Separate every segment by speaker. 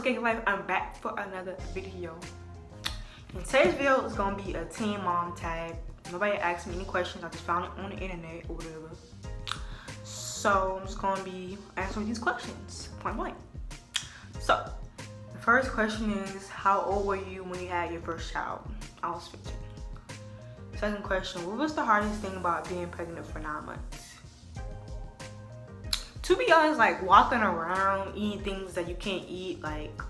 Speaker 1: Okay life, I'm back for another video. And today's video is gonna be a teen mom tag. Nobody asked me any questions, I just found it on the internet or whatever. So I'm just gonna be answering these questions, point blank. So the first question is, how old were you when you had your first child? I was 15. Second question, what was the hardest thing about being pregnant for 9 months? To be honest, like walking around eating things that you can't eat, like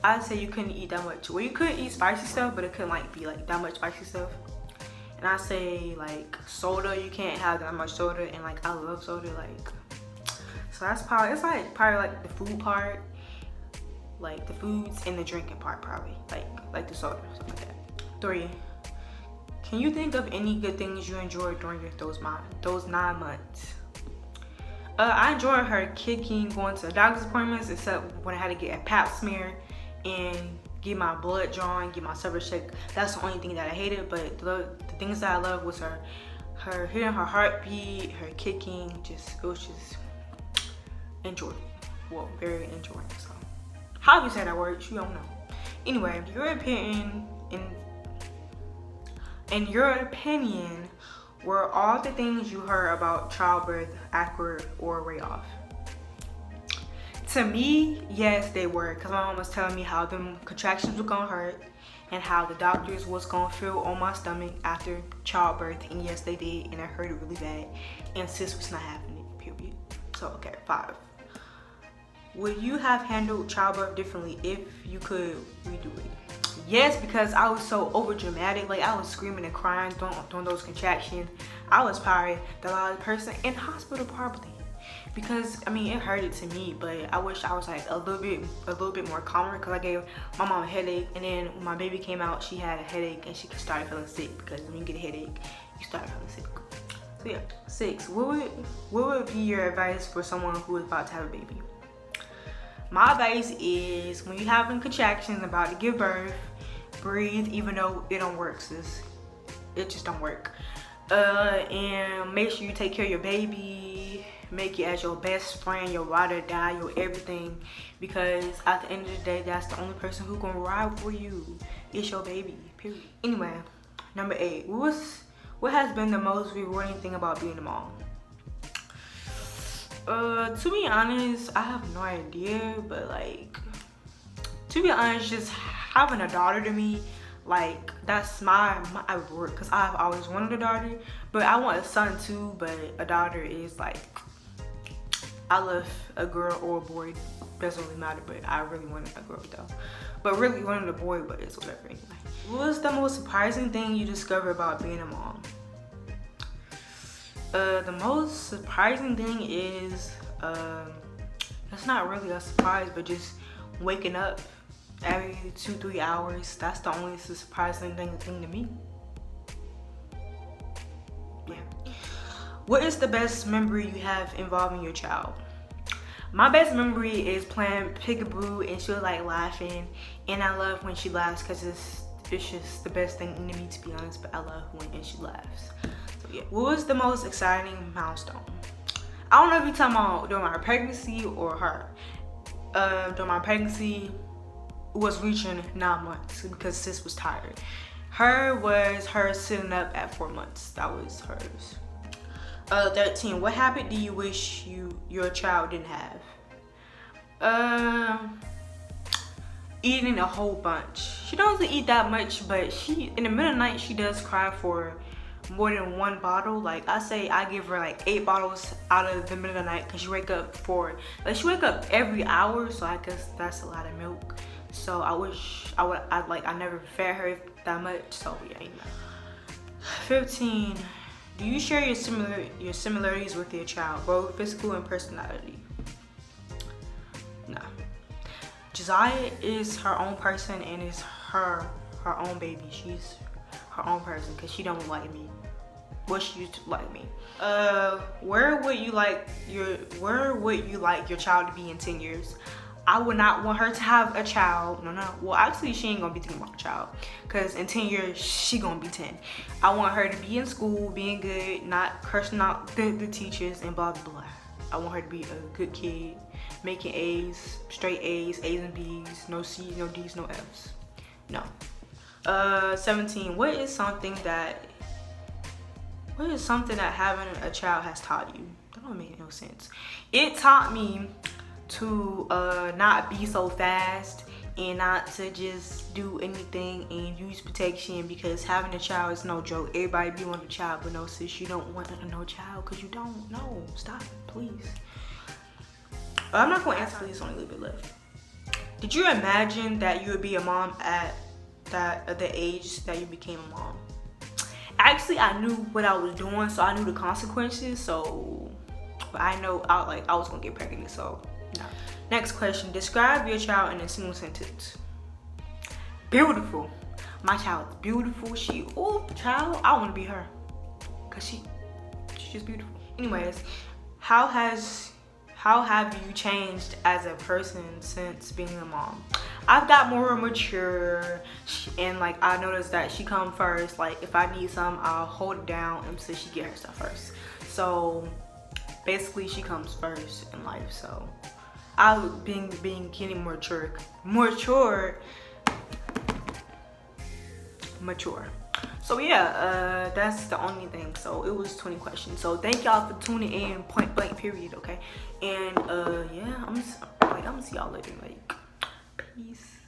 Speaker 1: I'd say you couldn't eat that much. Well, you could eat spicy stuff, but it couldn't like be like that much spicy stuff. And I say like soda, you can't have that much soda, and like I love soda, like so that's probably, it's like probably like the food part, like the foods and the drinking part, probably like the soda, something like that. 3, can you think of any good things you enjoyed during those 9 months? I enjoyed her kicking, going to doctor's appointments, except when I had to get a pap smear and get my blood drawn, get my cervix checked. That's the only thing that I hated, but the things that I loved was her hearing her heartbeat, her kicking, it was just enjoyable. Well, very enjoying. So, how you say that word? You don't know. Anyway, in your opinion, were all the things you heard about childbirth accurate or way off? To me, yes, they were, because my mom was telling me how them contractions were gonna hurt and how the doctors was gonna feel on my stomach after childbirth, and yes, they did, and I heard it really bad, and sis was not having it, period. So, okay, 5. Would you have handled childbirth differently if you could redo it? Yes, because I was so over dramatic. Like I was screaming and crying during those contractions. I was probably the loudest person in hospital, probably, because I mean it hurted to me, but I wish I was like a little bit more calmer, because I gave my mom a headache, and then when my baby came out, she had a headache and she started feeling sick, because when you get a headache, you start feeling sick. So yeah. 6, what would be your advice for someone who is about to have a baby? My advice is, when you're having contractions, about to give birth, breathe, even though it don't work, sis. It just don't work. And make sure you take care of your baby. Make it as your best friend, your ride or die, your everything. Because at the end of the day, that's the only person who gonna ride for you. It's your baby, period. Anyway, number 8. What has been the most rewarding thing about being a mom? To be honest, I have no idea, but like, to be honest, just having a daughter to me, like that's my reward, because I've always wanted a daughter, but I want a son too, but a daughter is like, I love a girl or a boy, doesn't really matter, but I really wanted a girl though, but really wanted a boy, but it's whatever anyway. What was the most surprising thing you discovered about being a mom? The most surprising thing is, it's not really a surprise, but just waking up every 2-3 hours. That's the only surprising thing to me. Yeah. What is the best memory you have involving your child? My best memory is playing peekaboo, and she was like laughing, and I love when she laughs, because it's just the best thing to me, to be honest, but I love when she laughs. Yeah. What was the most exciting milestone? I don't know if you're talking about during my pregnancy or her. During my pregnancy, was reaching 9 months, because sis was tired. Her was her sitting up at 4 months. That was hers. 13. What habit do you wish your child didn't have? Eating a whole bunch. She doesn't eat that much, but in the middle of the night she does cry for more than 1 bottle. Like I say, I give her like 8 bottles out of the middle of the night, because she wake up every hour, so I guess that's a lot of milk. So I wish I never fed her that much. So yeah, you know. 15. Do you share your similarities with your child, both physical and personality? No. Josiah is her own person and is her own baby. She's her own person, because she don't look like me. Well, she used to like me. Where would you like your child to be in 10 years? I would not want her to have a child. No. Well, actually, she ain't gonna be thinking about a child, because in 10 years, she gonna be 10. I want her to be in school, being good, not cursing out the teachers and blah, blah, blah. I want her to be a good kid, making A's, straight A's and B's, no C's, no D's, no F's. No. 17, what is something that having a child has taught you? That don't make no sense. It taught me to not be so fast and not to just do anything and use protection, because having a child is no joke. Everybody be wanting a child, but no, sis, you don't want no child because you don't know. Stop, please. I'm not going to answer this, only a little bit left. Did you imagine that you would be a mom at the age that you became a mom? Actually, I knew what I was doing, so I knew the consequences. So, but I know I was gonna get pregnant. So, no. Next question: describe your child in a single sentence. Beautiful. My child's beautiful. Child, I want to be her, cause she's just beautiful. Anyways, how have you changed as a person since being a mom? I've got more mature, and like I noticed that she come first. Like if I need something, I'll hold it down until she get her stuff first. So basically, she comes first in life. So I've been getting mature. So yeah, that's the only thing. So it was 20 questions. So thank y'all for tuning in. Point blank period. Okay, and yeah, I'm gonna see y'all later. Like, peace.